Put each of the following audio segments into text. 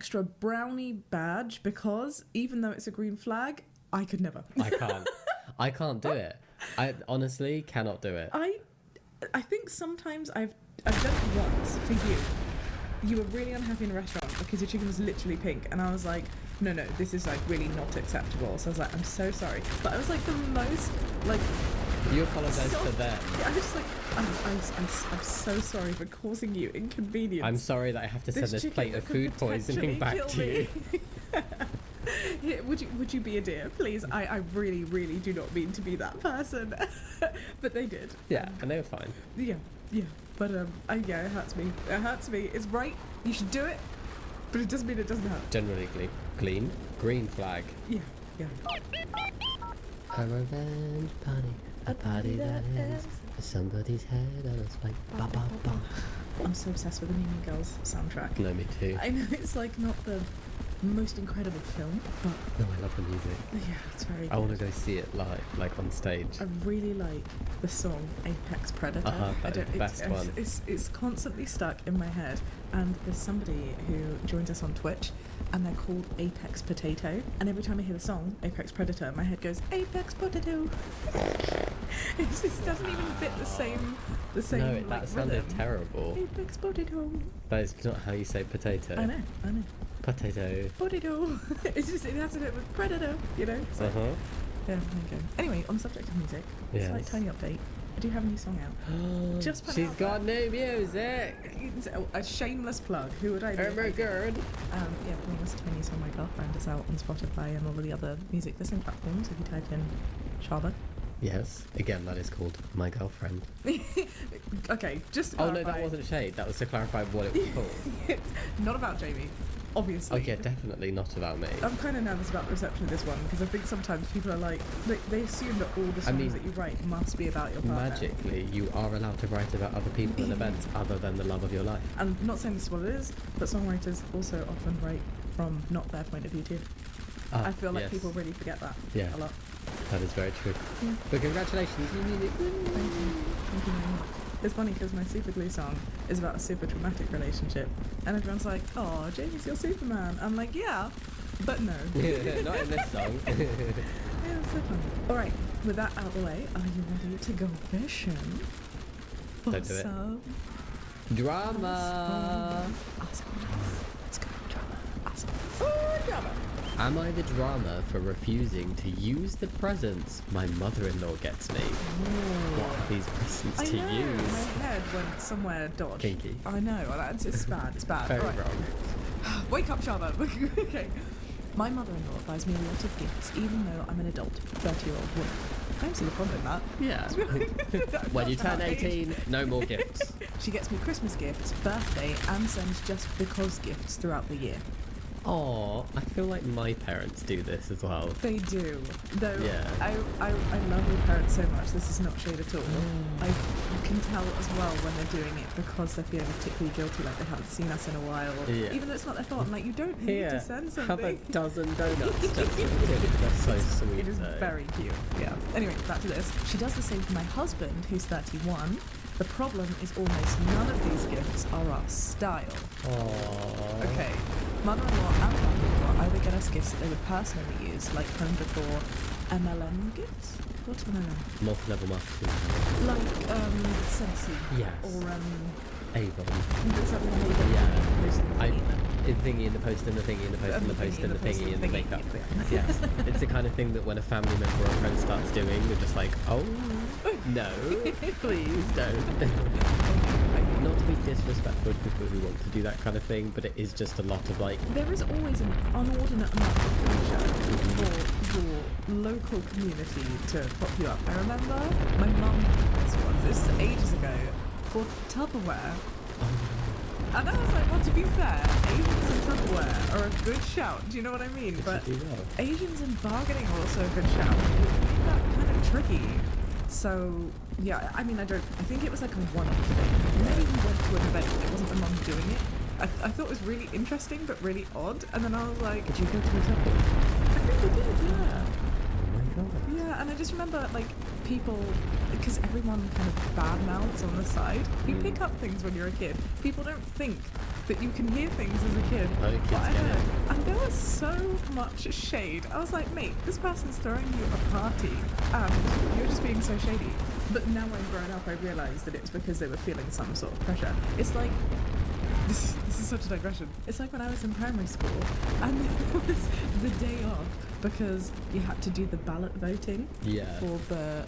extra brownie badge because even though it's a green flag, I could never. I can't do it. I honestly cannot do it. I think sometimes I've done it once for you. You were really unhappy in a restaurant because your chicken was literally pink, and I was like, no, this is like really not acceptable. So I was like, I'm so sorry, but I was like the most like. You apologise to them. Yeah, I was just like, I'm so sorry for causing you inconvenience. I'm sorry that I have to send this plate of food poisoning back to you. Yeah, would you be a dear, please? I really, really do not mean to be that person, but they did. Yeah, and they were fine. Yeah, but yeah, it hurts me. It hurts me. It's right. You should do it, but it doesn't mean it doesn't hurt. Generally clean. Green flag. Yeah. A revenge party, a party that ends for somebody's head on a spike. Ba ba ba. I'm so obsessed with the Mean Girls soundtrack. No, me too. I know it's like not the most incredible film, but no, I love the music. Yeah, it's very good. I want to go see it live, like on stage. I really like the song Apex Predator. That is the best one. It's constantly stuck in my head, and there's somebody who joins us on Twitch, and they're called Apex Potato, and every time I hear the song Apex Predator, my head goes Apex Potato. It just doesn't even fit the same. No, like, that sounded rhythm. Terrible. Apex Potato. That is not how you say potato. I know. Potato. Potato. It has to do with Predator, you know. So, Uh-huh. Yeah, okay. Anyway, on the subject of music, slight tiny update. I do have a new song out. Just put She's out got new music. a shameless plug. Who would I do? Oh my god. Yeah, you can listen to my new song, My Girlfriend. It's out on Spotify and all of the other music listening platforms if you type in Shaba. Yes. Again, that is called My Girlfriend. Okay, just to Oh clarify. no, that wasn't shade. That was to clarify what it was called. Not about Jamie, obviously. Oh yeah, definitely not about me. I'm kind of nervous about the reception of this one because I think sometimes people are like, they assume that all the songs that you write must be about your partner. Magically, you are allowed to write about other people and events other than the love of your life. I'm not saying this is what it is, but songwriters also often write from not their point of view too. I feel like people really forget that a lot. That is very true. Yeah. But congratulations. Thank you very much. It's funny because my Super Glue song is about a super traumatic relationship, and everyone's like, "Oh, Jamie's your Superman." I'm like, "Yeah, but no." Not in this song. Yeah, it's so fun. All right, with that out of the way, are you ready to go fishing? Don't do it. Drama. Awesome. Let's go drama. Awesome. Oh, drama. Am I the drama for refusing to use the presents my mother-in-law gets me? What are these presents to use? My head went somewhere dodgy. Kinky. I know. It's bad. It's bad. Very right. wrong. Wake up, Shaba. Okay. My mother-in-law buys me a lot of gifts, even though I'm an adult, 30-year-old woman. I don't see the problem in that. Yeah. When you turn 18, no more gifts. She gets me Christmas gifts, birthday, and sends just because gifts throughout the year. Oh, I feel like my parents do this as well. They do. Though Yeah. I love your parents so much. This is not shade at all. I can tell as well when they're doing it because they're feeling particularly guilty, like they haven't seen us in a while. Yeah. Even though it's not their fault. I'm like, you don't need to send something. Have a dozen donuts just for the kid. That's so sweet. It is very cute. Yeah. Anyway, back to this. She does the same for my husband, who's 31. The problem is almost none of these gifts are our style. Aww. Okay. Mother-in-law and father-in-law either get us gifts that they would personally use, like home decor, MLM gifts? What's MLM? Multi-level marketing. Like, Sensi. Yes. Or, Avon. Is that what I'm Yeah. Thingy in the post and the thingy in the post and the post and the thingy and the makeup. Yes. It's the kind of thing that when a family member or a friend starts doing, we're just like, oh, no, please don't. Not to be disrespectful to people who want to do that kind of thing, but it is just a lot of like... There is always an unordinate amount of pressure for your local community to pop you up. I remember my mum did this once, this is ages ago, for Tupperware. And I was like, well, to be fair, Asians in Tupperware are a good shout. Do you know what I mean? But Asians in bargaining are also a good shout. It that kind of tricky. So, yeah, I mean, I think it was like a one-off thing. Maybe we went to an event and it wasn't the mum doing it. I thought it was really interesting, but really odd. And then I was like... Did you go to the temple? I think we did, yeah. Oh my god. Yeah, and I just remember, like, people... Because everyone kind of bad-mouths on the side. You pick up things when you're a kid. People don't think that you can hear things as a kid. Oh, kids What I get heard so much shade. I was like, mate, this person's throwing you a party and you're just being so shady. But now I'm grown up, I realise that it's because they were feeling some sort of pressure. It's like, this is such a digression. It's like when I was in primary school and it was the day off because you had to do the ballot voting for the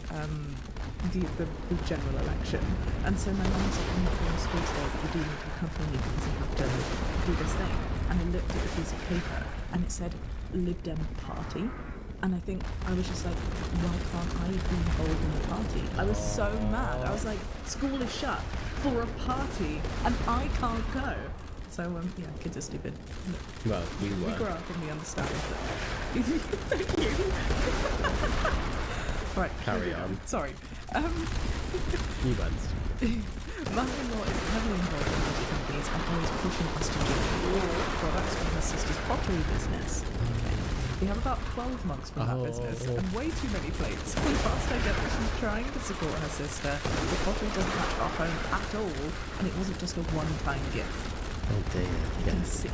general election. And so my mum said, I'm not going to school today, but you do need to accompany me because you have to do this thing. And I looked at the piece of paper and it said Lib Dem Party. And I think I was just like, why can't I be involved in the party? I was so mad. I was like, school is shut for a party and I can't go. So, yeah, kids are stupid. Well, you were. We grow up and we understand that. Thank you. Right. Carry on. Sorry. You weren't stupid. Mother-in-law is heavily involved in beauty companies and always pushing us to do more products from her sister's pottery business. We have about 12 mugs from that business and way too many plates. And whilst I get that she's trying to support her sister, the pottery doesn't match our home at all, and it wasn't just a one-time gift. Oh dear.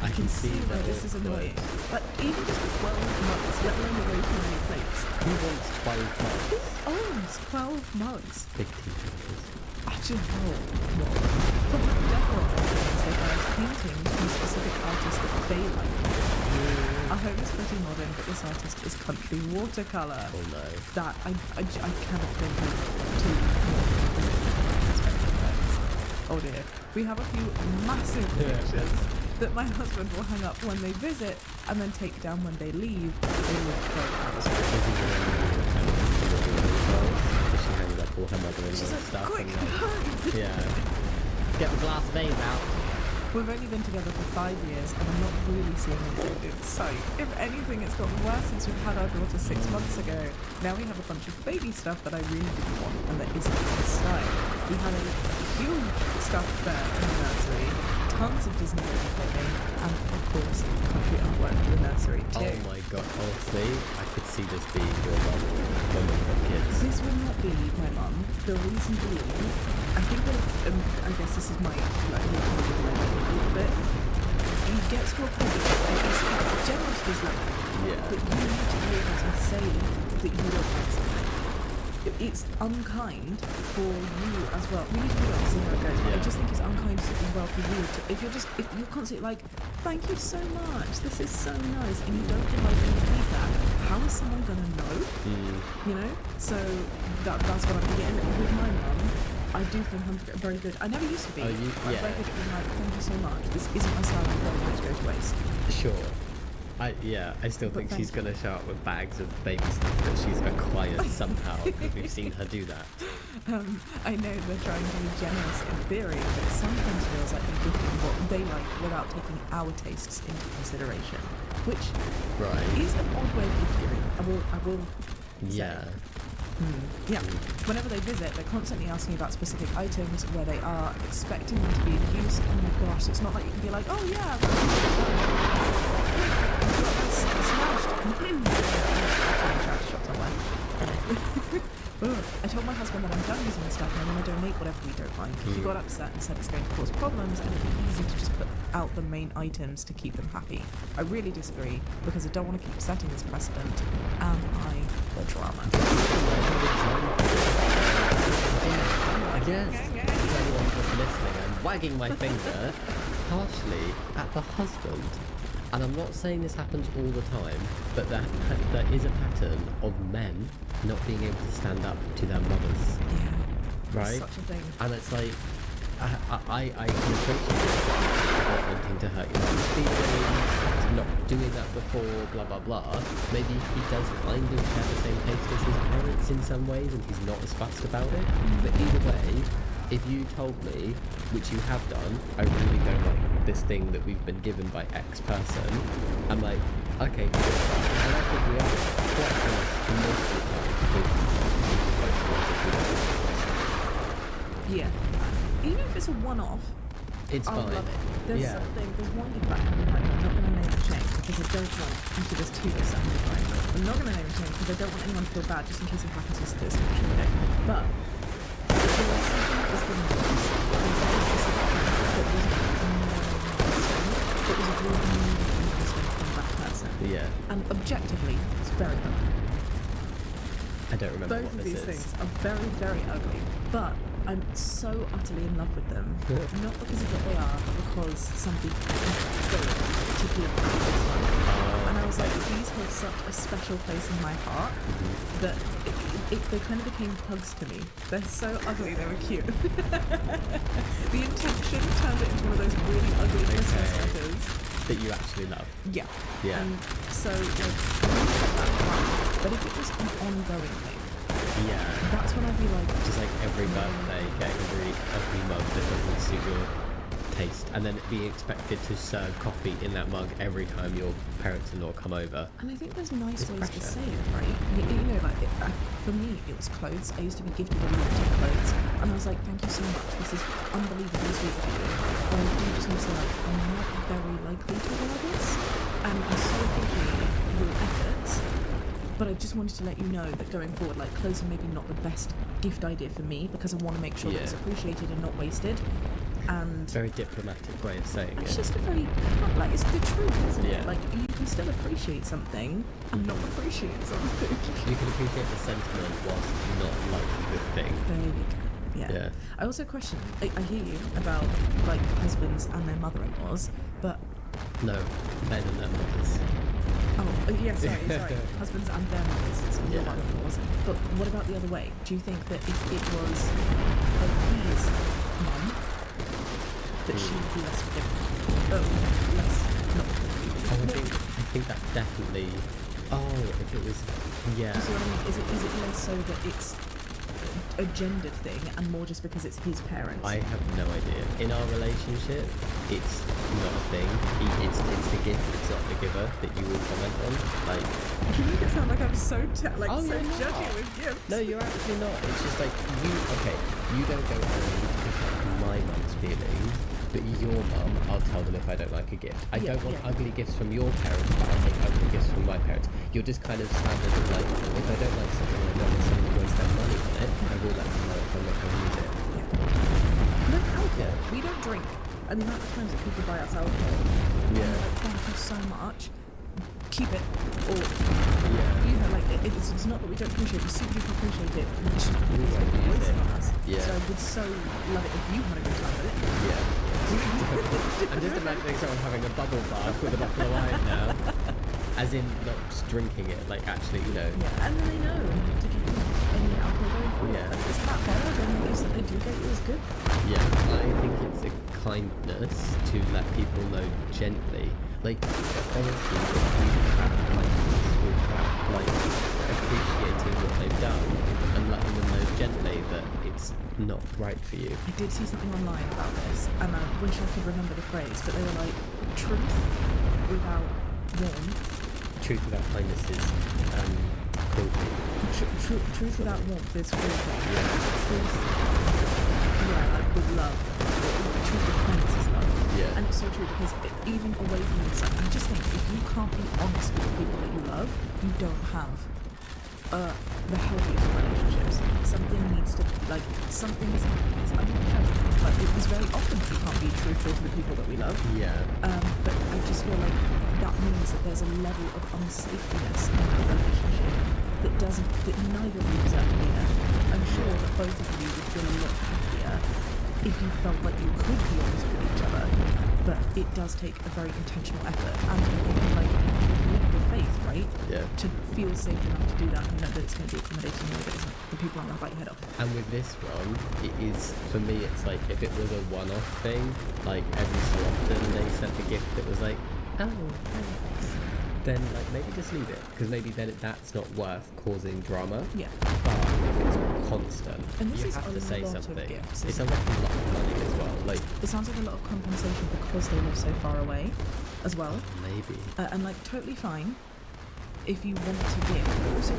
I can see where this is annoying. But even just 12 mugs, let alone the way too many plates. Who wants 12 mugs? Who owns 12 mugs? Big tea drinkers. Actually, no. From the decor albums, they buy paintings from specific artists that they like. Our home is pretty modern, but this artist is country watercolour. Oh no. That, I cannot think of two more Oh dear. We have a few massive pictures that my husband will hang up when they visit and then take down when they leave. They live She hangs up all her mother-in-law stuff. Quick, yeah. Get the glass vein out. We've only been together for 5 years and I'm not really seeing anything in sight. If anything, it's gotten worse since we've had our daughter 6 months ago. Now we have a bunch of baby stuff that I really didn't want and that isn't in style. We had a huge stuffed bear in the nursery, tons of Disney baby clothing, and of course, country artwork in the nursery too. Oh my god, honestly, I could see this being your mum when we've got kids. This will not be my mum. The reason being, I think that, I guess this is my, like, a little bit, it gets to a point, and it's generous is like, but you need to be able to say that you don't like something. It's unkind for you as well. We need to be able to see how it goes. But I just think it's unkind as well for you to, if you're constantly like, thank you so much, this is so nice, and you don't provide any feedback, how is someone gonna know? You know? So that's what I'm thinking. And with my mum, I do think I'm very good. I never used to be. I'm very good at being like, thank you so much. This isn't my style, I'm not going to go to waste. Sure. I still think she's going to show up with bags of baby stuff that she's acquired somehow, because we've seen her do that. I know they're trying to be generous in theory, but it sometimes feels like they're giving what they like without taking our tastes into consideration, which is an odd way of giving. I will say. Yeah. Whenever they visit, they're constantly asking about specific items, where they are, expecting them to be in use. Oh my gosh, it's not like you can be like, oh yeah, I told my husband that I'm done using the stuff and I'm going to donate whatever we don't like. He got upset and said it's going to cause problems and it'd be easy to just put out the main items to keep them happy. I really disagree because I don't want to keep setting this precedent. Am I the drama? Yes. For anyone just listening, I'm wagging my finger harshly at the husband. And I'm not saying this happens all the time, but there is a pattern of men not being able to stand up to their mothers. Yeah. Right? Such a thing. And it's like, I can appreciate not wanting to hurt your mum's feelings, not doing that before, blah, blah, blah. Maybe he does kind of share the same taste as his parents in some ways, and he's not as fussed about it. But either way, if you told me, which you have done, I really don't like this thing that we've been given by X person, I'm like, okay, cool. And I think we are quite close most of the time with both of us. Yeah. Even if it's a one-off, It's I fine. love it. There's Yeah. something, there's one thing about having money I'm not going to name a chain because I don't want, actually there's two that sound right. I'm not going to name a chain because I don't want anyone to feel bad just in case it happens to this video. But there was something that was given to us from a very specific time that wasn't a milestone, it was a really meaningful milestone from that person. Yeah. And objectively, it's very ugly. I don't remember Both what of this these is. things are very, very ugly. But I'm so utterly in love with them. Not because of what they are, but because somebody particularly this one. And I was like, these hold such a special place in my heart that they kind of became pugs to me. They're so ugly, they were cute. The intention turned it into one of those really ugly Christmas letters. That you actually love. Yeah. Yeah. And so, like, I really set that apart. But if it was an ongoing thing, Yeah. that's when I'd be like, Just like every birthday, getting a really ugly mug that doesn't suit your taste, and then being expected to serve coffee in that mug every time your parents-in-law come over. and I think there's nice It's ways pressure. to say it, right? You know, like, for me, it was clothes. I used to be gifted a lot of clothes, and I was like, thank you so much. This is unbelievably sweet of you. But I do just need to say, like, I'm not very likely to wear this, and I'm so appreciative of your efforts. But I just wanted to let you know that going forward, like, clothes are maybe not the best gift idea for me because I want to make sure that it's appreciated and not wasted. And Very diplomatic way of saying it's it. just a very, like, it's the truth, isn't Yeah. it? Like, you can still appreciate something and not appreciate something. You can appreciate the sentiment whilst not liking the thing. There you go. Yeah. Yeah. I also question, I hear you about, like, husbands and their mother-in-laws, but, No, men and their mothers. yeah, sorry. Husbands and their mothers, so your Yeah. mother-in-laws. But what about the other way? Do you think that if it was, like, his mum, that she would be less forgiving? Less, not forgiving. I think that's definitely. Oh, if it was, yeah. Do you see what I mean? Is it less so that it's a gendered thing and more just because it's his parents? I have no idea. In our relationship, it's not a thing. It's the gift, it's not the giver that you will comment on. Like, You make it sound like I'm so so you're not. judgy with gifts. No, you're actually not. It's just like you don't go home to protect my mum's feelings, but your mum, I'll tell them if I don't like a gift. I don't want ugly gifts from your parents, but I'll take ugly gifts from my parents. You're just kind of standard of like, if I don't like something and I don't want someone to spend money on it, I will let them know if I'm not going to use it. No alcohol. We don't drink. And the amount of times that people buy us alcohol, and they're like, thank you so much. Keep it. Or, you know, like, it's not that we don't appreciate it, we super duper appreciate it. We just waste it on us. Yeah. So I would so love it if you had a good time with it. Yeah. I'm just imagining someone having a bubble bath with a bottle of wine now. As in, not just drinking it, like actually, you know. Yeah, and they know to keep any alcohol going forward. Yeah. If it's that better, then the gifts that they do get you is good. Yeah, I think it's a kindness to let people know gently. Like, honestly, you have kindness without, like, appreciating what they've done and letting them know gently that it's not right for you. I did see something online about this, and I wish I could remember the phrase, but they were like, truth without warmth. Truth without kindness is cruelty. Truth without warmth is cruelty. Yeah. Truth, like with love. Truth with kindness is love. Yeah. And it's so true because even away from this, I just think if you can't be honest with the people that you love, you don't have the healthiest of relationships. Something needs to, like, something is happening. It's unhealthy. Like, it's very often that we can't be truthful to the people that we love. Yeah. But I just feel like that means that there's a level of unsafetyness in that relationship that neither of you deserve to be in. I'm sure that both of you would feel a lot happier if you felt like you could be honest with each other. But it does take a very intentional effort and like leap of faith, right? Yeah. To feel safe enough to do that and know that it's going to be accommodating and that isn't the people aren't going to bite your head off. And with this one, it is, for me, it's like if it was a one-off thing, like every so often they sent a gift that was like, oh, thanks, then like maybe just leave it, because maybe then that's not worth causing drama. Yeah. But if it's constant, And this you is have a to say lot of something. gifts, It's a isn't lot of money as well. Like, It sounds like a lot of compensation because they live so far away as well. maybe. And like totally fine if you want to give, but also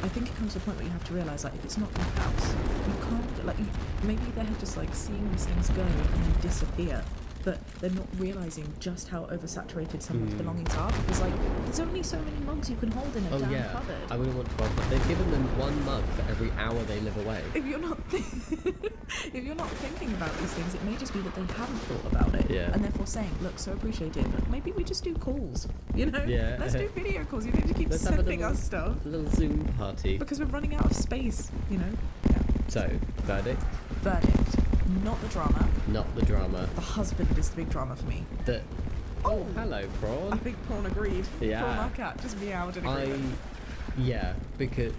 I think it comes to a point where you have to realise, like, if it's not your house, you can't, like, maybe they're just like seeing these things go and then disappear, but they're not realising just how oversaturated someone's belongings are, because like this There's only so many mugs you can hold in a Oh damn yeah, cupboard. I wouldn't want 12 mugs. They've given them 1 mug for every hour they live away. If you're not if you're not thinking about these things, it may just be that they haven't thought about it, Yeah. and therefore saying, "Look, so appreciate it, but maybe we just do calls, you know? Yeah. Let's do video calls. You need to keep Let's have a sending little- us stuff A little Zoom party. because we're running out of space, you know." Yeah. So, verdict? Verdict: not the drama. Not the drama. The husband is the big drama for me. The... Oh, hello, I Prawn. think Prawn agreed. Yeah. Prawn our cat just meowed and agreed. Yeah, because...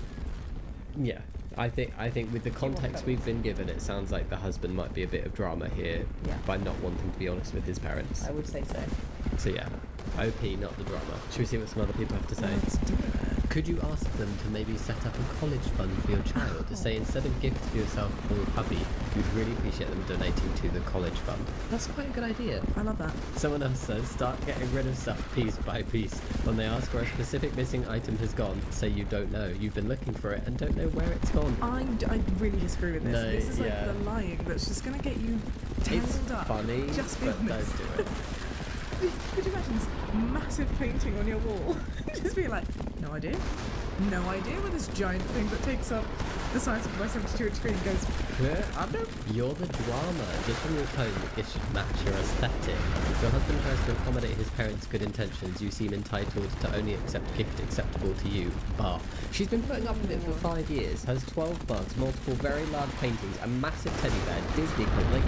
Yeah. I think with the context we've been given, it sounds like the husband might be a bit of drama here Yeah. by not wanting to be honest with his parents. I would say so. So yeah, OP, not the drama. Should we see what some other people have to say? Let's do it. Could you ask them to maybe set up a college fund for your child? To say instead of gifts for yourself or a puppy, you'd really appreciate them donating to the college fund. That's quite a good idea. I love that. Someone else says, start getting rid of stuff piece by piece. When they ask where a specific missing item has gone, say you don't know. You've been looking for it and don't know where it's gone. I really disagree with this. No, This is like yeah. the lying that's just going to get you It's tangled up. funny, Just be but don't honest. do it. Could you imagine this massive painting on your wall? Just being like, no idea. No idea where this giant thing that takes up the size of my 72-inch screen goes. I don't know. You're the drama. Just from your tone, it should match your aesthetic. Your husband tries to accommodate his parents' good intentions. You seem entitled to only accept gift acceptable to you. Bar. She's been putting up with it for 5 years. Has 12 bugs, multiple very large paintings, a massive teddy bear, Disney like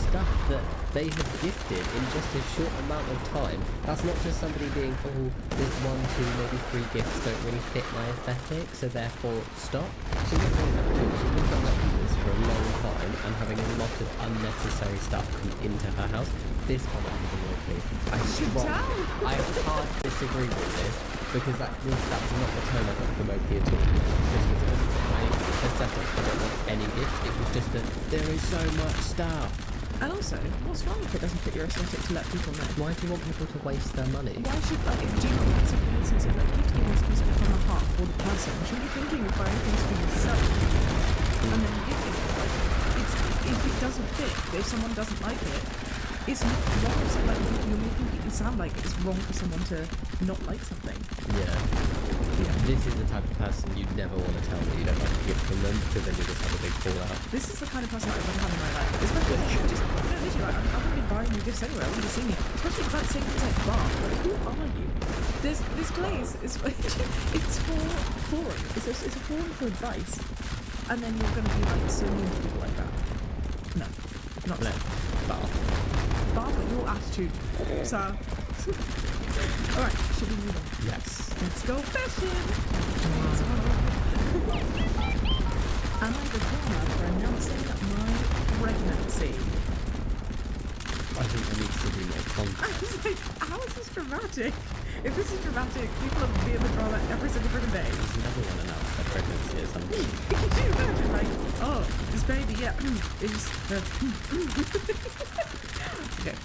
stuff that they have gifted in just a short amount of time. That's not just somebody being, oh, there's 1, 2, maybe 3 gifts don't really fit my aesthetic, so therefore stop. She's not doing that at all. She's been putting up with this for a long time and having a lot of unnecessary stuff come into her house. This comment is annoyed me. I hard disagree with this because that's not the tone I got from OP at all. This was my aesthetic. I don't want any gift. It was just that there is so much stuff. And also, what's wrong if it doesn't fit your aesthetic to let people know? Why do you want people to waste their money? Why should, like, do you think it's a real sense of, like, gift giving is supposed to be from the heart for the person? Should you be thinking of buying things for yourself and then gifting it? Like, if it doesn't fit, if someone doesn't like it, it's not wrong. So, like, you're making it sound like it's wrong for someone to not like something. Yeah. This is the type of person you'd never want to tell that you don't like a gift from them because then you just have a big fallout. This is the kind of person I've ever had in my life. Especially, just, literally, like, I wouldn't be buying you gifts anyway. I wouldn't be seeing you. Especially about saying things like bar. Like, who are you? This place is, it's for forum. It's a forum for advice. And then you're going to be like so mean to people like that. No. Not No. bar. Bar, but your attitude. So. Alright, should we move on? Yes. Let's go fishing! Am I the drama for announcing my pregnancy? I think there needs to be more I context. was like, how is this dramatic? If this is dramatic, people are being the drama every single freaking day. There's never one announced their pregnancy or something. Could you imagine, like, oh, this baby, yeah, is okay,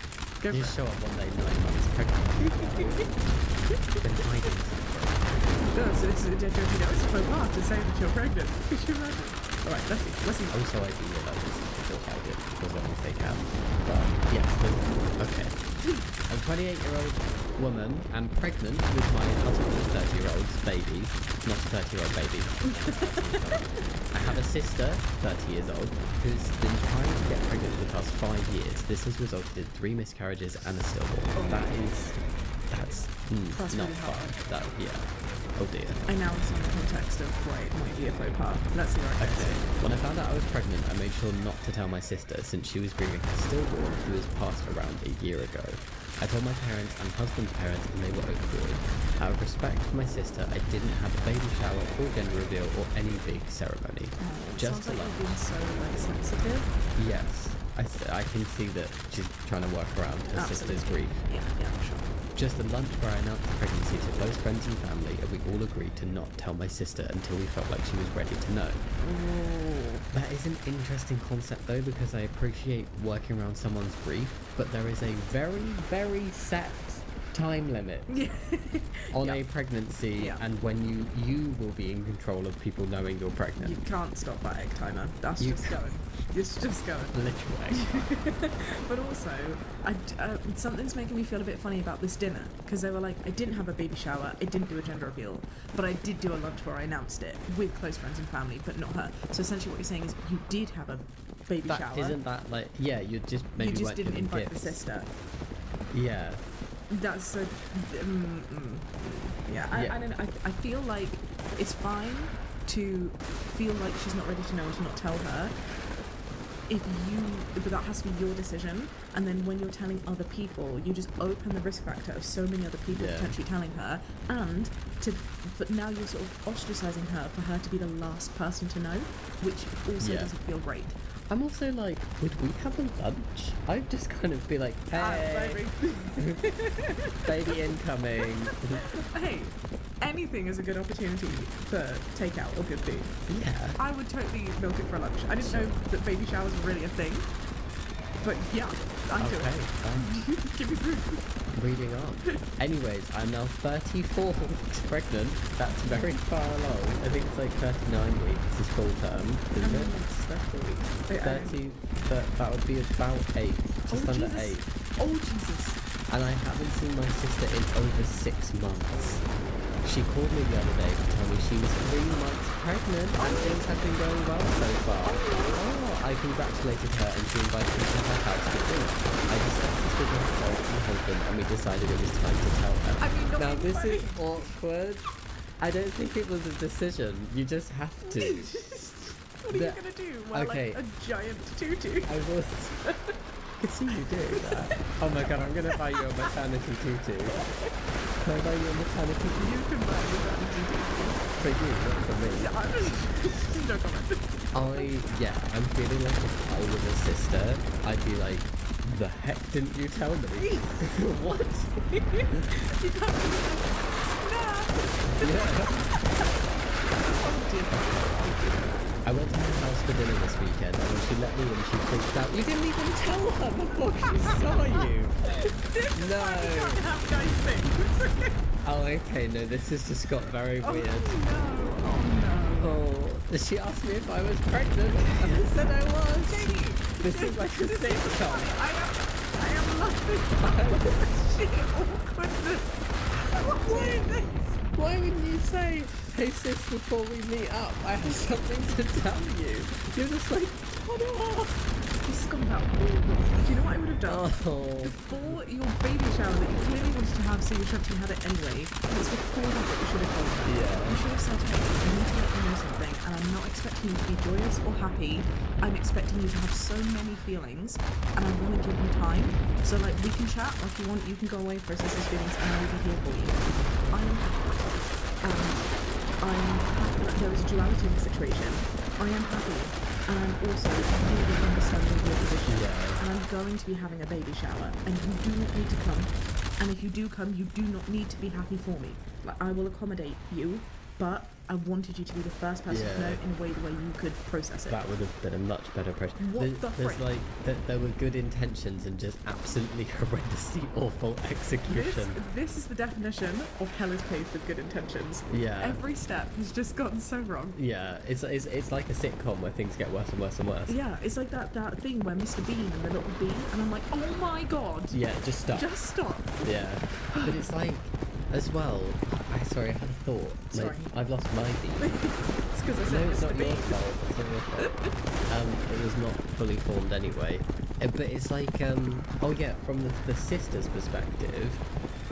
go You for it. show up one day 9 months pregnant. Been hiding something. No, so it's a faux pas to say that you're pregnant. Could you imagine? Alright, let's see. Also, I do realise this is still hide it as long as they can. But yes, okay. I'm a 28-year-old woman and pregnant with my husband's 30-year-old baby. Not a 30-year-old baby. I have a sister, 30 years old, who's been trying to get pregnant for the past 5 years. This has resulted in 3 miscarriages and a stillborn. That's not really fun. hard. Oh dear. I now understand the context of why it might be a faux pas. Let's see where it goes. Okay. When I found out I was pregnant, I made sure not to tell my sister since she was grieving her stillborn who was passed around a year ago. I told my parents and husband's parents and they were awkward. Out of respect for my sister, I didn't have a baby shower or gender reveal or any big ceremony. Just sounds like alone. you've been so like sensitive. Yes. I can see that she's trying to work around her sister's grief. Yeah, sure. Just a lunch where I announced the pregnancy to close friends and family, and we all agreed to not tell my sister until we felt like she was ready to know. Ooh. That is an interesting concept though, because I appreciate working around someone's grief, but there is a very, very set time limit on a pregnancy, and when you will be in control of people knowing you're pregnant. You can't stop that egg timer. That's just going. It's just going. Literal egg. But also, something's making me feel a bit funny about this dinner, because they were like, I didn't have a baby shower, I didn't do a gender reveal, but I did do a lunch where I announced it with close friends and family, but not her. So essentially what you're saying is you did have a baby shower. Isn't that like, yeah, you just maybe you just didn't invite gifts. the sister. Yeah. That's a... I don't know. I feel like it's fine to feel like she's not ready to know and to not tell her. But that has to be your decision, and then when you're telling other people, you just open the risk factor of so many other people potentially telling her, but now you're sort of ostracizing her for her to be the last person to know, which also doesn't feel great. I'm also like, would we have a lunch? I'd just kind of be like, hey, baby incoming. Hey, anything is a good opportunity for takeout or good food. Yeah. I would totally milk it for lunch. I didn't know that baby showers were really a thing. But yeah, I'm doing it. Give me food. Reading on. Anyways, I'm now 34 weeks pregnant. That's very far along. I think it's like 39 weeks is full term, isn't it? 30, that would be about 8. Just under Jesus. 8. Oh, Jesus. And I haven't seen my sister in over 6 months. She called me the other day to tell me she was 3 months pregnant and things have been going well so far. I congratulated her and she invited me to her house for dinner. I discussed this with myself and husband and we decided it was time to tell her. I mean, now this is awkward. I don't think it was a decision. You just have to. What are you going to do? Wear like a giant tutu? I was... I could see you doing that. Oh my god, I'm going to buy you a maternity tutu. Can I buy you a maternity tutu? You can buy a maternity tutu. For you, not for me. No comment. I'm feeling like if I was a sister, I'd be like, the heck didn't you tell me? What? You can't do Oh dear. I went to her house for dinner this weekend, and when she let me in, she freaked out. You didn't even tell her before she saw you! No! Oh, okay, no, this has just got very weird. Oh no. Oh, she asked me if I was pregnant, and I said I was. Jamie! This is like a sitcom. I am laughing. Shit, awkwardness. What is this? Why wouldn't you say, hey sis, before we meet up, I have something to tell you? You're just like, oh, This has gone about all wrong. Do you know what I would have done? Before your baby shower that you clearly wanted to have, so you should have had it anyway, it's before that you should have told her. Yeah. You should have said, hey, I need to let you know something, and I'm not expecting you to be joyous or happy. I'm expecting you to have so many feelings, and I want to give you time. So, like, we can chat, or if you want, you can go away, process those feelings, and I will be here for you. I'm happy. There is a duality in the situation. I am happy, and I'm also really understanding your position. Yeah. And I'm going to be having a baby shower, and you do not need to come. And if you do come, you do not need to be happy for me. Like, I will accommodate you, but I wanted you to be the first person to know in a way the way you could process it. That would have been a much better approach. There's like there were good intentions and just absolutely horrendously awful execution. This is the definition of hell is paved with good intentions. Yeah. Every step has just gotten so wrong. Yeah, it's like a sitcom where things get worse and worse and worse. Yeah, it's like that thing where Mr. Bean and the little bee, and I'm like, oh my god. Yeah, just stop. Just stop. Yeah, but it's like, as well. Sorry, I had a thought. Sorry. Like, I've lost my beat. It's because I said No, it's Mr. not Bean. your fault. It's not your fault. It was not fully formed anyway. But it's like, from the sister's perspective,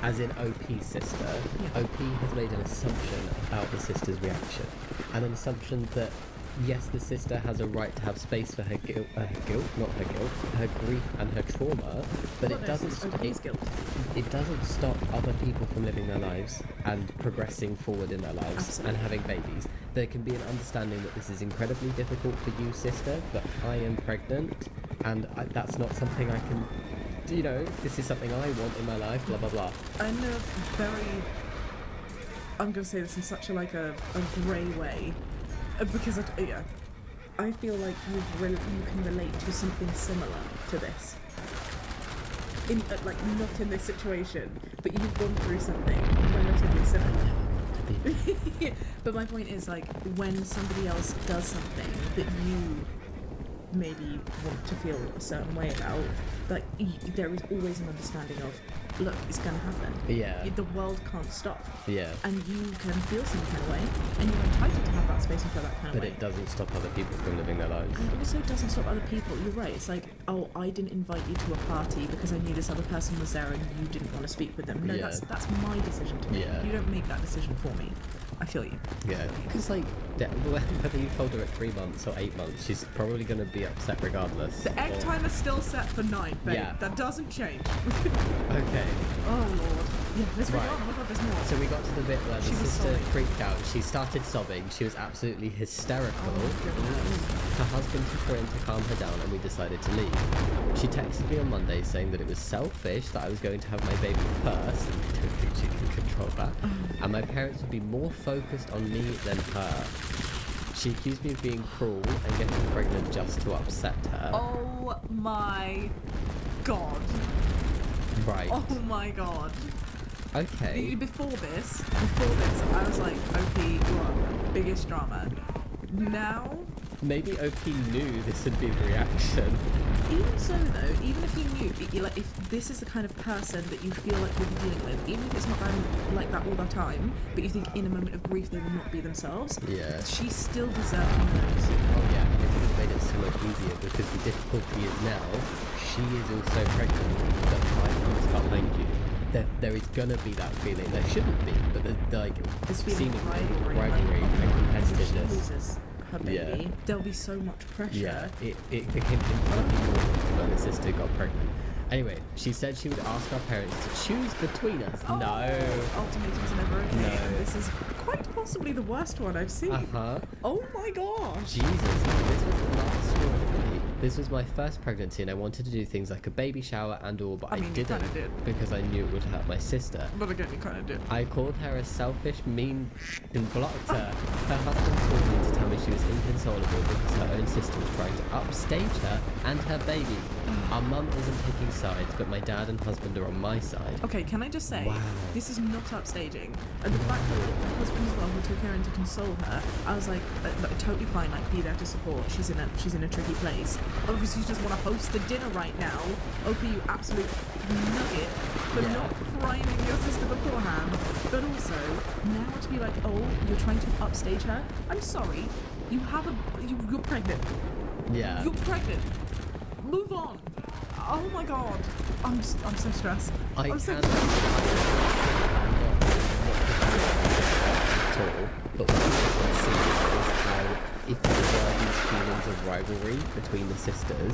as in OP's sister, OP has made an assumption about the sister's reaction. And an assumption that, yes, the sister has a right to have space for her guilt, her grief and her trauma, but it doesn't stop other people from living their lives and progressing forward in their lives and having babies. There can be an understanding that this is incredibly difficult for you, sister, but I am pregnant and that's not something I can, this is something I want in my life, blah, blah, blah. I'm going to say this in such a grey way. Because I feel like you can relate to something similar to this. in like not in this situation, but you've gone through something relatively similar. But my point is, like, when somebody else does something that you maybe want to feel a certain way about, like, there is always an understanding of, look, it's going to happen. Yeah. The world can't stop. Yeah. And you can feel some kind of way, and you're entitled to have that space and feel that kind of But way. it doesn't stop other people from living their lives. And it also doesn't stop other people. You're right. It's like, oh, I didn't invite you to a party because I knew this other person was there and you didn't want to speak with them. No, Yeah. that's my decision to make. Yeah. You don't make that decision for me. I feel you. Yeah, because like whether you told her at 3 months or 8 months, she's probably going to be upset regardless. The egg timer's still set for 9, babe. Yeah. That doesn't change. Okay. Oh, Lord. Yeah, let's read Right. on. Oh my God, there's more. So we got to the bit where the She was sister sobbing. freaked out. She started sobbing. She was absolutely hysterical. Her husband took her in to calm her down and we decided to leave. She texted me on Monday saying that it was selfish that I was going to have my baby first, and I don't think she can control that, and my parents would be more focused on me than her. She accused me of being cruel and getting pregnant just to upset her. Oh my God. Right. Oh my God. Okay. Before this, I was like, OP, what? Biggest drama. Now, Maybe OP knew this would be the reaction. even so though, even if you knew, like, if this is the kind of person that you feel like you'll be dealing with, even if it's not like that all the time, but you think in a moment of grief they will not be themselves, Yeah. she still deserves to know. Oh yeah, it would have made it so much easier because the difficulty is now she is also pregnant, but 5 months behind you. There is gonna be that feeling. There shouldn't be, but there's like This feeling of seemingly rivalry, and if she competitiveness. loses her baby, Yeah. there'll be so much pressure. Yeah, it became infinitely more when the sister got pregnant. Anyway, she said she would ask our parents to choose between us. Oh, No. ultimatums are never okay. No. And this is quite possibly the worst one I've seen. Uh-huh. Oh my gosh. Jesus, this was the last straw for me. This was my first pregnancy and I wanted to do things like a baby shower and all, but I mean, you didn't kinda did. because I knew it would hurt my sister. But again, you kind of did. I called her a selfish, mean and blocked her. Her husband called me to tell me she was inconsolable because her own sister was trying to upstage her and her baby. Our mum isn't picking sides, but my dad and husband are on my side. Okay, can I just say, Wow. this is not upstaging. And the fact that like, her husband as well, who took her in to console her, I was like, totally fine, like, be there to support. She's in a tricky place. Obviously, you just want to host the dinner right now. OP, you absolute nugget for Yeah. not priming your sister beforehand. But also, now to be like, oh, you're trying to upstage her? I'm sorry, you're pregnant. Yeah. You're pregnant. Move on. Oh my God. I'm so stressed. I'm so can stressed. at all, but what I can see is how if there were these feelings of rivalry between the sisters,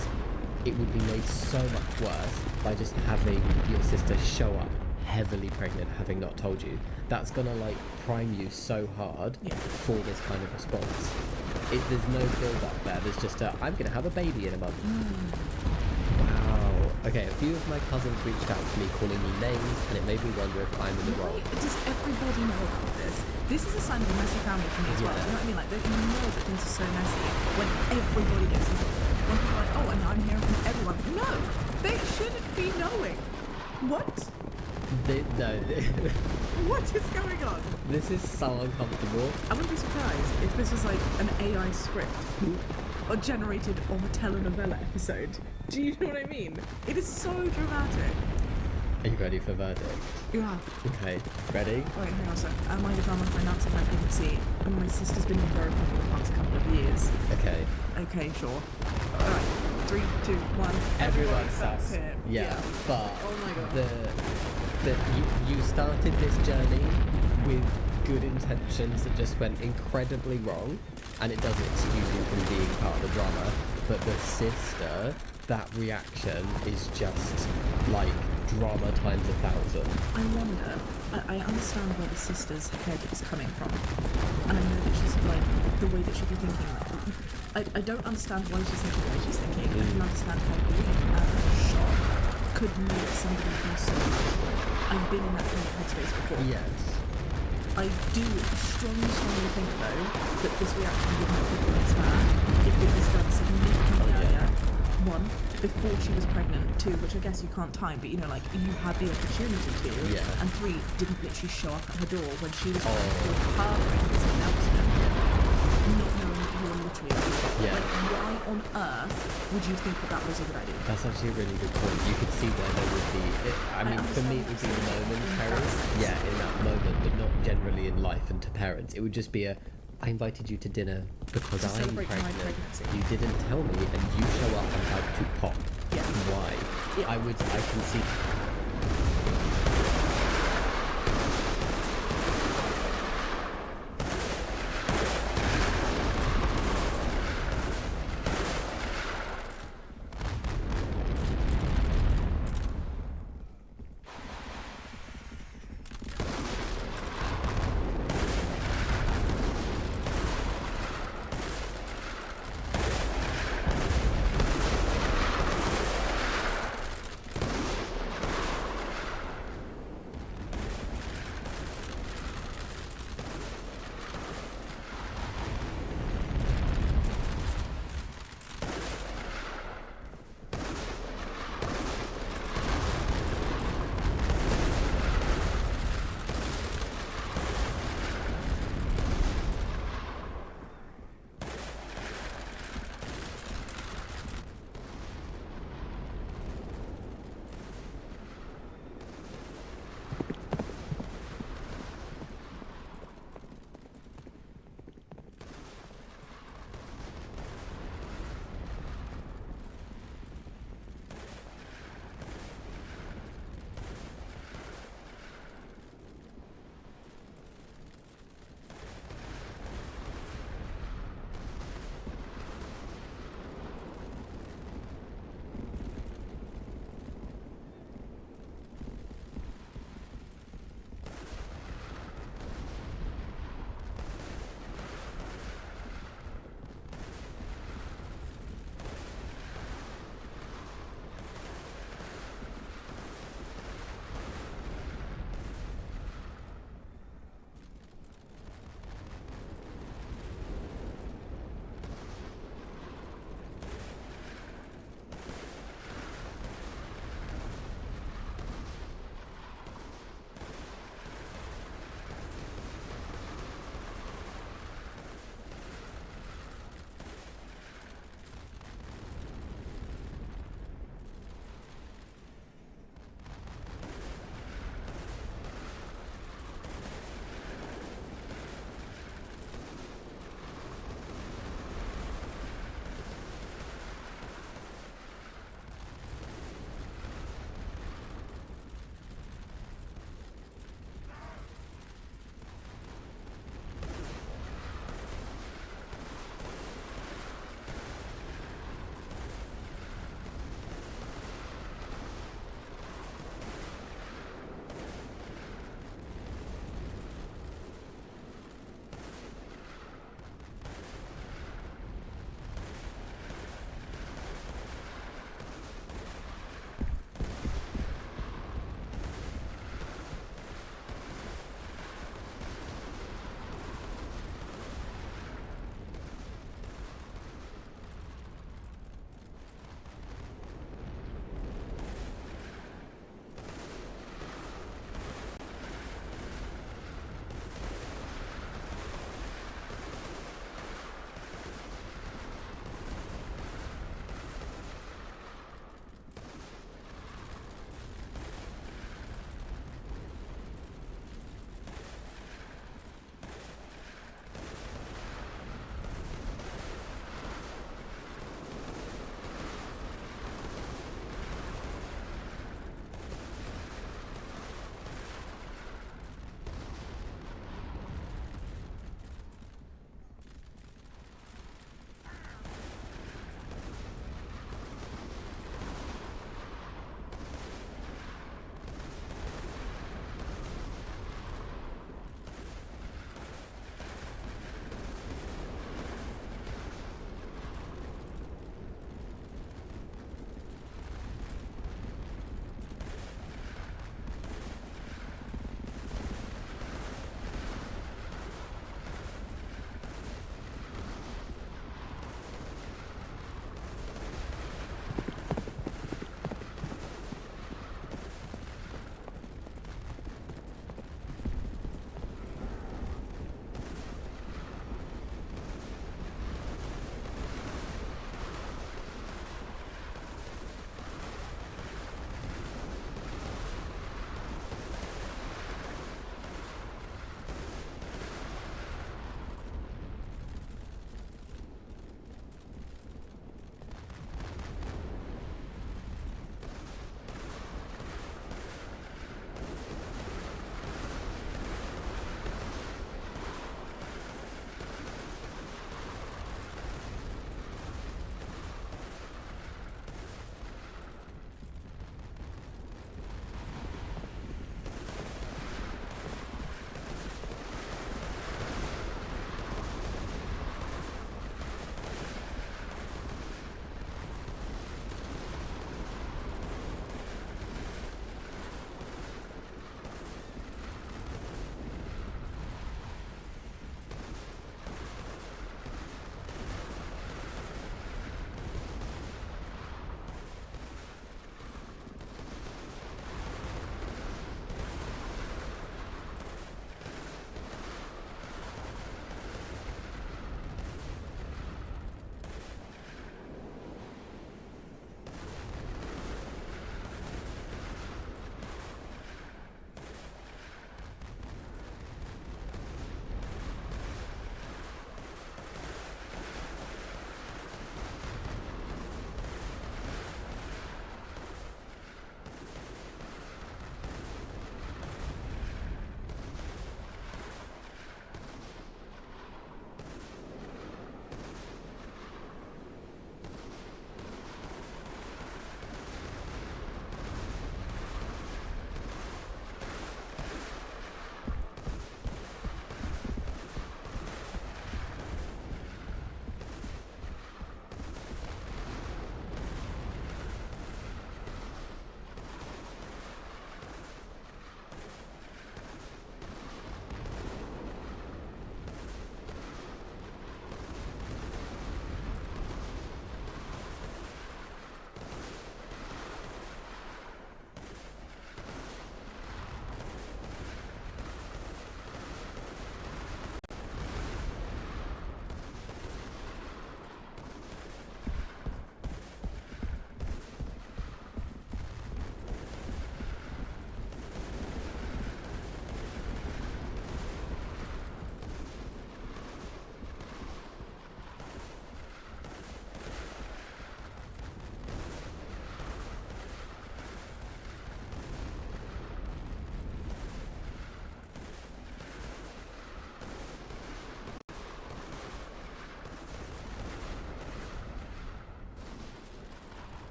it would be made so much worse by just having your sister show up heavily pregnant, having not told you. That's gonna like prime you so hard Yeah. for this kind of response. There's no build up there. There's just I'm gonna have a baby in a month. Wow. Okay, a few of my cousins reached out to me calling me names, and it made me wonder if I'm in the wrong. Does everybody know about this? This is a sign of a messy family for me as well. Yeah. Do you know what I mean? Like, you know that things are so messy when everybody gets involved. When people are like, oh, and I'm hearing from everyone. No, they shouldn't be knowing. What? No, What is going on? this is so uncomfortable. I wouldn't be surprised if this was like an AI script or generated of a telenovela episode. Do you know what I mean? It is so dramatic. Are you ready for verdict? Yeah. Okay, ready? Wait, hang on a sec. Am I the drama for announcing my pregnancy? And my sister's been in therapy for the past couple of years. Okay. Okay, sure. Alright. 3, 2, 1. Everyone sucks sucks. here. Yeah, but Oh my God. you started this journey with good intentions that just went incredibly wrong, and it doesn't excuse you from being part of the drama, but the sister, that reaction is just like drama times 1,000. I wonder, I understand where the sister's head is coming from. And I know that she's like, the way that she'd be thinking. I don't understand why she's thinking the way she's thinking. I can understand how grief and shock could make somebody feel so much. I've been in that kind of headspace before. Yes. I do strongly think though that this reaction would not be against her if it was done significantly earlier one, before she was pregnant, two, which I guess you can't time, but you know, like, you had the opportunity to, Yeah. and three, didn't literally show up at her door when she was Oh. with her pregnancy announcement, not knowing that you were literally Yeah. like, why on earth would you think that that was a good idea? That's actually a really good point. You could see where there would be. I mean, for me, it would be momentary. Yeah, in that moment, but not generally in life and to parents. It would just be I invited you to dinner because To I'm celebrate my pregnant. pregnancy. You didn't tell me, and you show up about to pop. Yeah. Why? Yeah. I can see.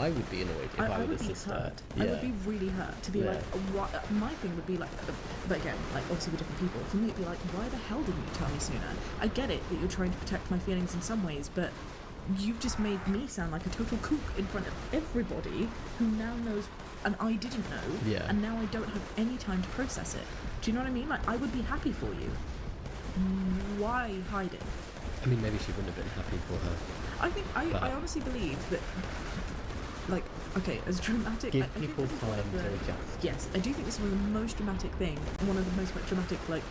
I would be annoyed if I were the sister. Hurt. Yeah. I would be really hurt to be Yeah. like, what? My thing would be like, but again, like obviously with different people. For me, it'd be like, why the hell didn't you tell me sooner? I get it that you're trying to protect my feelings in some ways, but you've just made me sound like a total kook in front of everybody who now knows, and I didn't know, Yeah. and now I don't have any time to process it. Do you know what I mean? Like, I would be happy for you. Why hide it? I mean, maybe she wouldn't have been happy for her. I honestly believe that, like, okay, as dramatic... Give I think people this is one time of the- to adjust. Yes, I do think this is one of the most dramatic one of the most dramatic, like,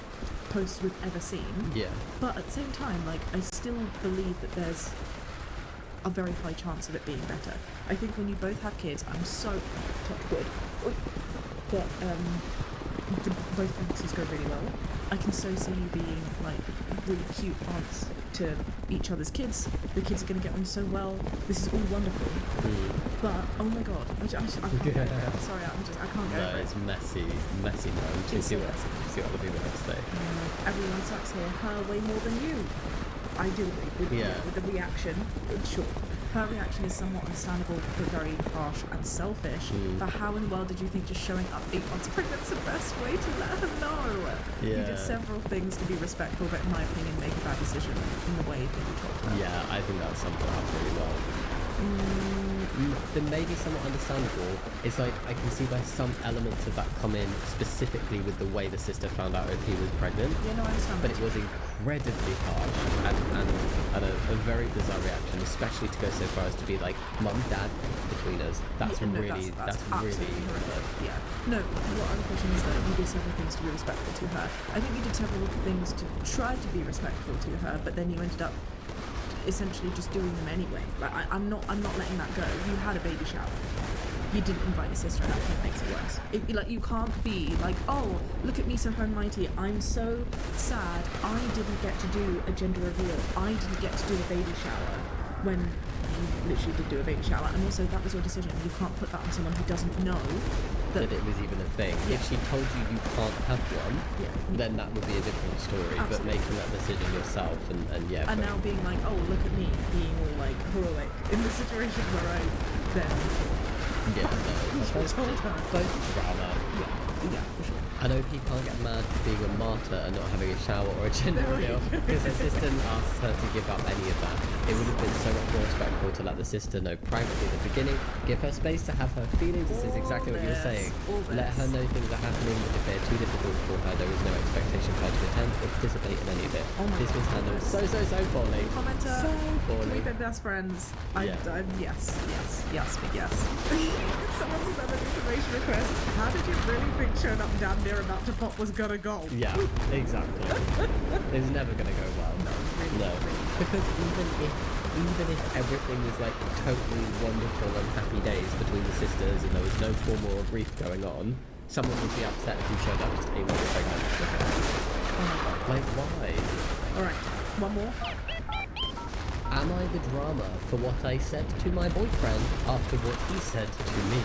posts we've ever seen. Yeah. But at the same time, like, I still believe that there's a very high chance of it being better. I think when you both have kids, I'm so... touch wood. That, both pregnancies go really well. I can so see you being, like, really cute aunts to each other's kids. The kids are going to get on so well. This is all wonderful. But, oh my god, I can't go over it. Sorry, I can't go No, over it. it's messy times. You It's see so what messy. other people have to say. Everyone sucks here. Her way more than you. I do agree with, Yeah. with the reaction. Sure. Her reaction is somewhat understandable, but very harsh and selfish. But how in the world did you think just showing up 8 months pregnant's the best way to let her know? You Yeah. did several things to be respectful, but in my opinion, make a bad decision in the way that you told her. Yeah, I think that sums it up really well. Then maybe somewhat understandable. It's like I can see where some elements of that come in specifically with the way the sister found out if he was pregnant. Yeah, no, I understand. But it was incredibly harsh and a very bizarre reaction, especially to go so far as to be like, Mum, Dad, between us. That's Yeah, no, really that's really absolutely horrific. Yeah. No, what I'm pushing is that you did several things to be respectful to her. I think you did several things to try to be respectful to her, but then you ended up essentially just doing them anyway. Like I'm not letting that go. You had a baby shower. You didn't invite your sister, and that kind of makes it worse. Like you can't be like, oh, look at me so home mighty. I'm so sad. I didn't get to do a gender reveal. I didn't get to do a baby shower when you literally did do a baby shower. And also that was your decision. You can't put that on someone who doesn't know that it was even a thing. Yeah. If she told you can't have one, Yeah. then that would be a different story. But Absolutely. making that decision yourself and yeah. and but- now being like, oh, look at me being all like heroic in the situation where I then yeah, no, told her. both drama. Yeah, for sure. I know he can't get mad for being a martyr and not having a shower or a gender reveal because her sister asked her to give up any of that. It would have been so much more respectful to let the sister know privately at the beginning, give her space to have her feelings. This is exactly what you were saying. Let her know things are happening, but if they're too difficult for her, there was no expectation for her to attend or participate in any of it. Oh my This was God. handled so poorly. Commenter, So can poorly. we be best friends? Yeah. Yes, but yes. Someone sent an information request. How did you really think showing up damn near about to pop was gonna go? Yeah, exactly. It's never gonna go well. No, because even if everything was like totally wonderful and happy days between the sisters and there was no formal grief going on, someone would be upset if you showed up just 8 months pregnant. Oh my god. Like, why? Alright, one more. Am I the drama for what I said to my boyfriend after what he said to me?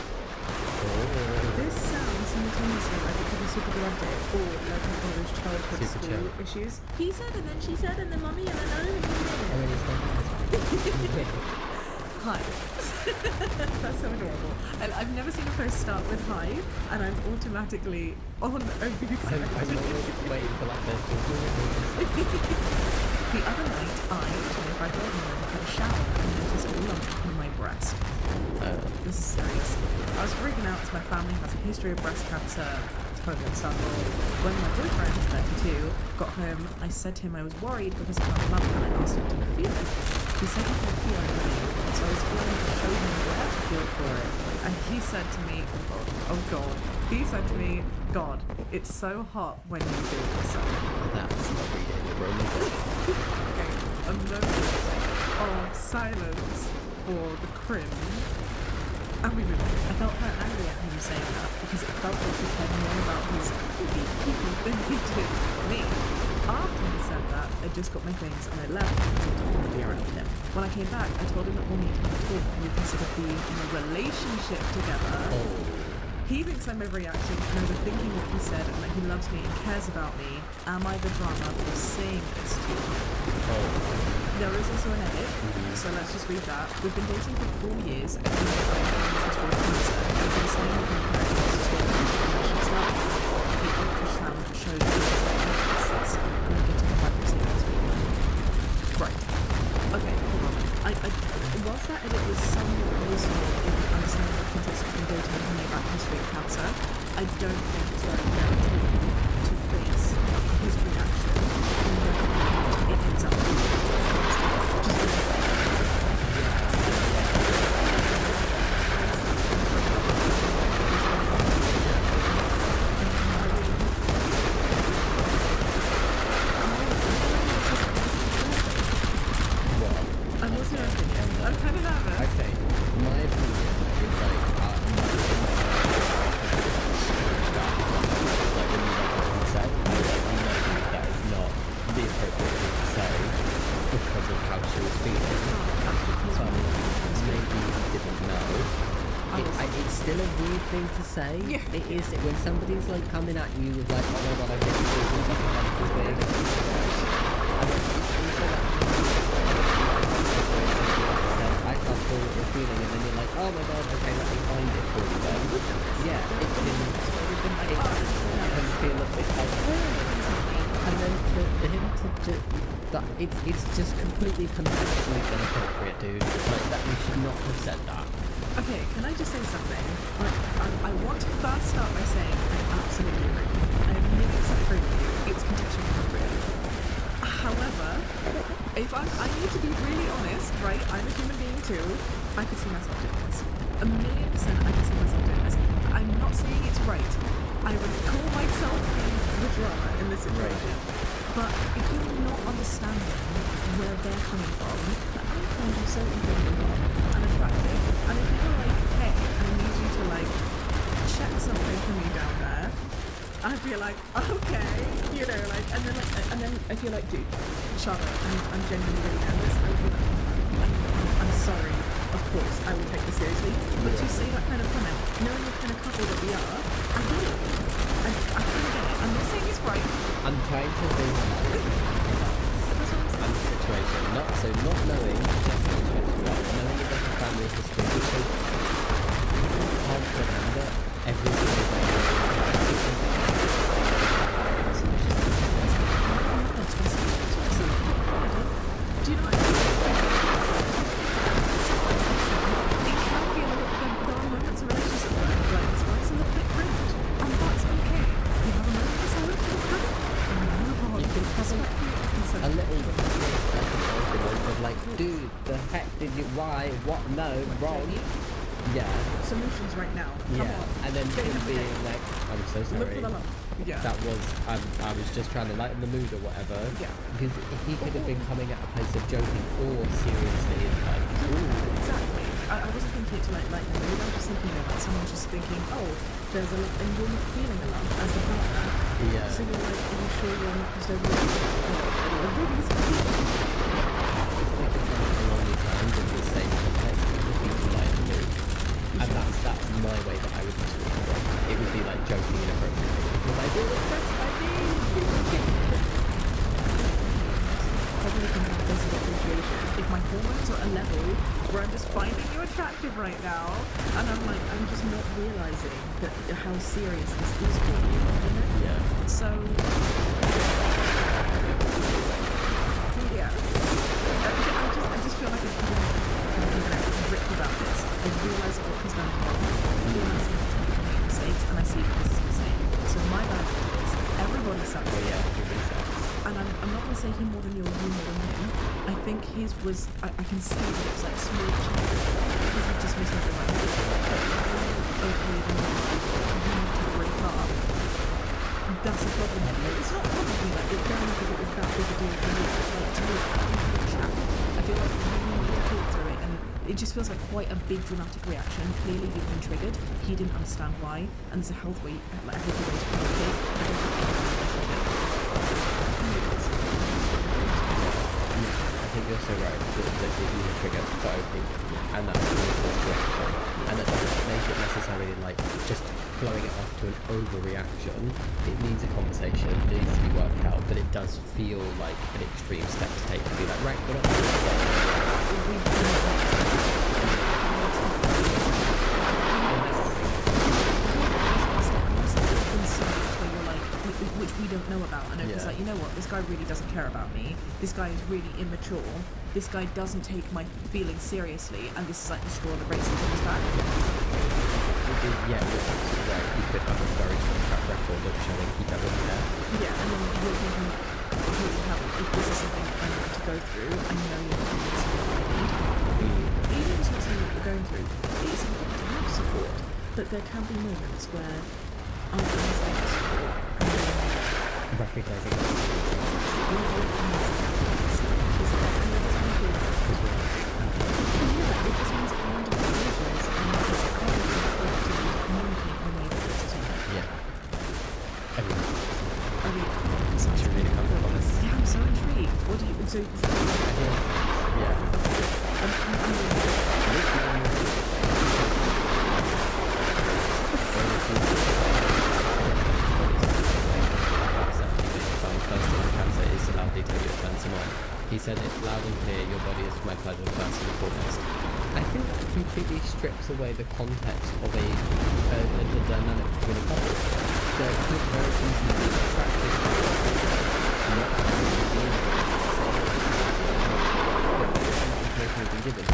Oh. This sounds simultaneously like it could be super dramatic or like one of those childhood Super school chill. issues. He said and then she said and then mummy and then I don't I mean, it's not Hi. That's so adorable. I've never seen a post start with hi, and I'm automatically on Obi's side. I'm always waiting for like this. The other night, I, 25-year-old woman, had a shower and noticed a lump on my breast. This is serious. I was freaking out as my family has a history of breast cancer. Totally understandable. When my boyfriend, 32, got home, I said to him I was worried because of my lump and I asked him to feel it. He said he could feel anything, so I was willing to show him where to feel for it. And he said to me, oh god, he said to me, God, it's so hot when you do this. That's not reading the room, is it? Okay, a moment of silence for the cringe. And we moved on. I felt quite angry at him saying that because it felt like he cared more about his people than he did me. After he said that, I just got my things and I left because I didn't want to be around him. When I came back, I told him that we'll need to have a talk and we consider being in a relationship together. Oh. He thinks I'm overreacting and overthinking what he said and that he loves me and cares about me. Am I the drama for saying this to him? Oh. there is also an edit, so let's just read that. We've been dating for 4 years, and we have a history of cancer. I've been saying that my parents are still in life. The ultrasound showed cases, and I'm getting a pregnancy next week. Right. Okay, hold on. Whilst that edit was somewhat reasonable in understanding the context of been dating and having that history of cancer, I don't think it's very fair to base his reaction on whether it ends up being I'm also your opinion. I'm kind of nervous. Okay, my opinion is like, say, that is not the appropriate thing to say because of how she was feeling. So maybe you didn't know. It's still a weird thing to say. Yeah. It is when somebody's like coming at you with like, oh my god, I think it's weird. I can't feel what you're feeling, and then you're like, oh my god, okay, let me find it for you then. Yeah, it can feel a bit like, and then for him to just, that it's just completely contextually inappropriate, dude. Like, that you should not have said that. Okay, can I just say something? Like, I want to first start by saying I absolutely agree. I immediately agree with you. It was contextually appropriate. However, if I need to be really honest, right? I'm a human being too. I could see myself doing this. 1,000,000% I could see myself doing this. I'm not saying it's right. I would call myself the drama in this situation. But if you're not understanding where they're coming from, that I find you so incredibly hot and attractive. And if you're like, hey, I need you to like check something for me down there, I'd be like, okay, you know, like, and then if you're like, dude, Charlotte, I'm genuinely really nervous, I would be like, I'm sorry, of course, I will take this seriously. But to say that kind of comment, knowing the kind of couple that we are, I get it. I kind of get it. I'm not saying it's right. I'm trying to think and the situation. Not knowing just knowing that there's a family history, which they can't remember every single day. Do you know what I mean? It can be a little bit, there are moments of relationship where like the spice is a little bit cringe, and that's okay. You have a moment that's a little bit cringe, and you move on. You can have a little of like, dude, the heck did you, why, what, no, wrong. Yeah. Solutions right now. Yeah. Come on. And then him being like, I'm so Look sorry. for the love. Yeah. That was, I was just trying to lighten the mood or whatever. Yeah. Because he could have been coming at a place of joking or seriously and like, ooh. Exactly. I wasn't thinking it to like lighten the mood. I was just thinking like someone just thinking, oh, there's a, and you're not feeling a love as a partner. Yeah. So you're like, are you sure you're not just over it? Along these lines in the same context, it would be to lighten the mood. And that's my way that I would describe it. It would be like joking inappropriately. Because I do it best I Probably can have this appreciation. If my hormones are at a level where I'm just finding you attractive right now, and I'm just not realizing that how serious this is for you, you know? Yeah. So yeah. I just feel like I'm gonna rip about this. I realise what he's done wrong. I realise that he's made mistakes, and I see that this is a mistake. So my bad is everybody sucks. Oh yeah, everybody sucks. And I'm not going to say him more than you or you more than him. I think his was, I can see that it's like small change. Because he just missed everyone. Okay, then you need to break up. That's a problem. It's not probably like, it don't think it was that big a deal for you. Like, to me, I feel like you need to talk through it, and it just feels like quite a big dramatic reaction. Clearly you've been triggered. He didn't understand why, and there's a healthy way to communicate. I don't think I think you're so right that you were triggered for OP, and that's the correct thing. And that doesn't make it necessarily like just blowing it off to an overreaction. It needs a conversation, it needs to be worked out, but it does feel like an extreme step to take to be like, right, we're not doing which we don't know about. I know because, like, you know what, this guy really doesn't care about me. This guy is really immature. This guy doesn't take my feelings seriously, and this is like the straw that breaks his back. Yeah, you're absolutely right. He could have a very strong track record of showing he doesn't care. Yeah, and then you're thinking, holy hell, if this is something I need to go through, I know you're going to need support. Even if it's not something that you're going through, it's important to have support, but there can be moments where I can have support. Recognizing it just means that you're individuals and it's harder to communicate in a way that fits to you. Yeah. So should really come from this. yeah, I'm so intrigued. What do you so yeah. He said it loud and clear, your body is my pleasure first and foremost. I think that completely strips away the context of the dynamic between a couple. There could very easily be attractive not information has been given.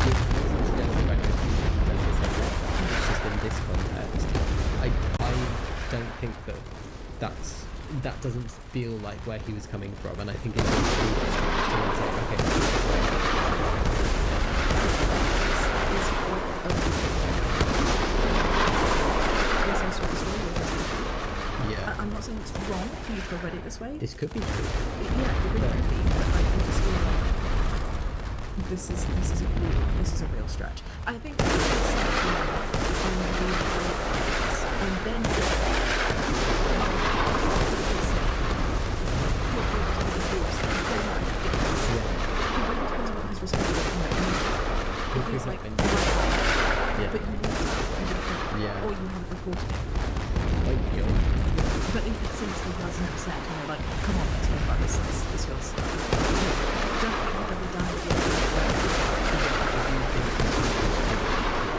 It's just in this context. I don't think that doesn't feel like where he was coming from, and I think it's I'm not saying it's wrong for you to have read it this way. This could be true. Yeah, it really could be, but I just feel like this is a real stretch. I think and then or you haven't reported it. But if it's since 2000%, and you're like, come on, let's talk about this. This feels. Don't double down with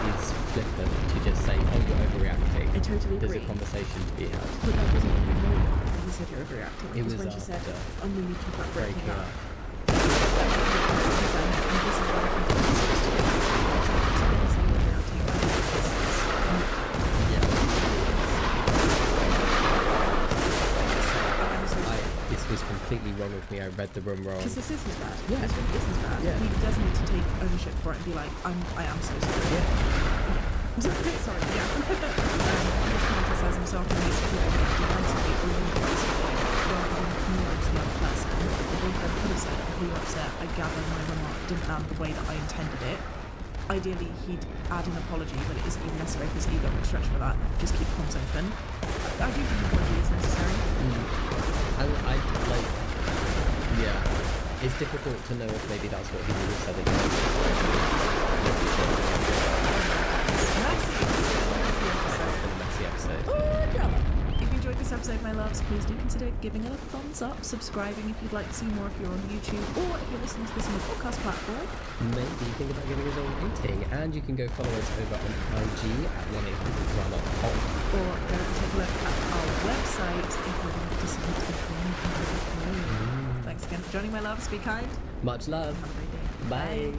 It's flippant to just say, oh, you're overreacting. I totally agree. There's a conversation to be had. But that doesn't even know that he said you're overreacting. It was when she said, I'm really talking about breaking up. Was completely wrong with me. I read the room wrong. Because this isn't bad. Yeah. This really isn't bad. Yeah. He does need to take ownership for it and be like, I am so sorry. Yeah. Sorry, yeah. He just criticizes himself and makes it feel defensively or defensively rather than more into the other person. The both of them could have said, I'm really upset, I gather my remark didn't land the way that I intended it. Ideally, he'd add an apology, but it isn't even necessary because ego will stretch for that. Just keep comms open. I do think an apology is necessary. Yeah. It's difficult to know if maybe that's what he would have said in the messy episode. Oh, drama. If you enjoyed this episode, my loves, please do consider giving it a thumbs up, subscribing if you'd like to see more if you're on YouTube, or if you're listening to this on a podcast platform. Maybe think about giving us a rating, and you can go follow us over on IG at 1800drama.com. Or go and take a look at our website if you're going to decide to Thanks again for joining, my loves. Be kind. Much love. Have a great day. Bye. Bye.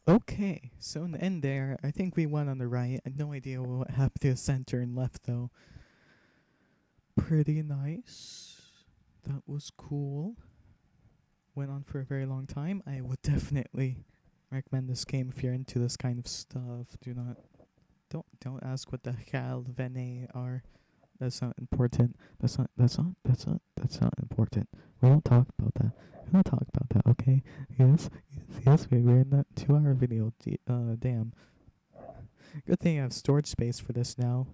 Okay, so in the end there, I think we won on the right. I had no idea what happened to the center and left though. Pretty nice. That was cool. Went on for a very long time. I would definitely recommend this game if you're into this kind of stuff. Don't ask what the Calvene are. That's not important. That's not important. We don't talk about that. We don't talk about that, okay? Yes, we're in that 2-hour video. Damn. Good thing I have storage space for this now.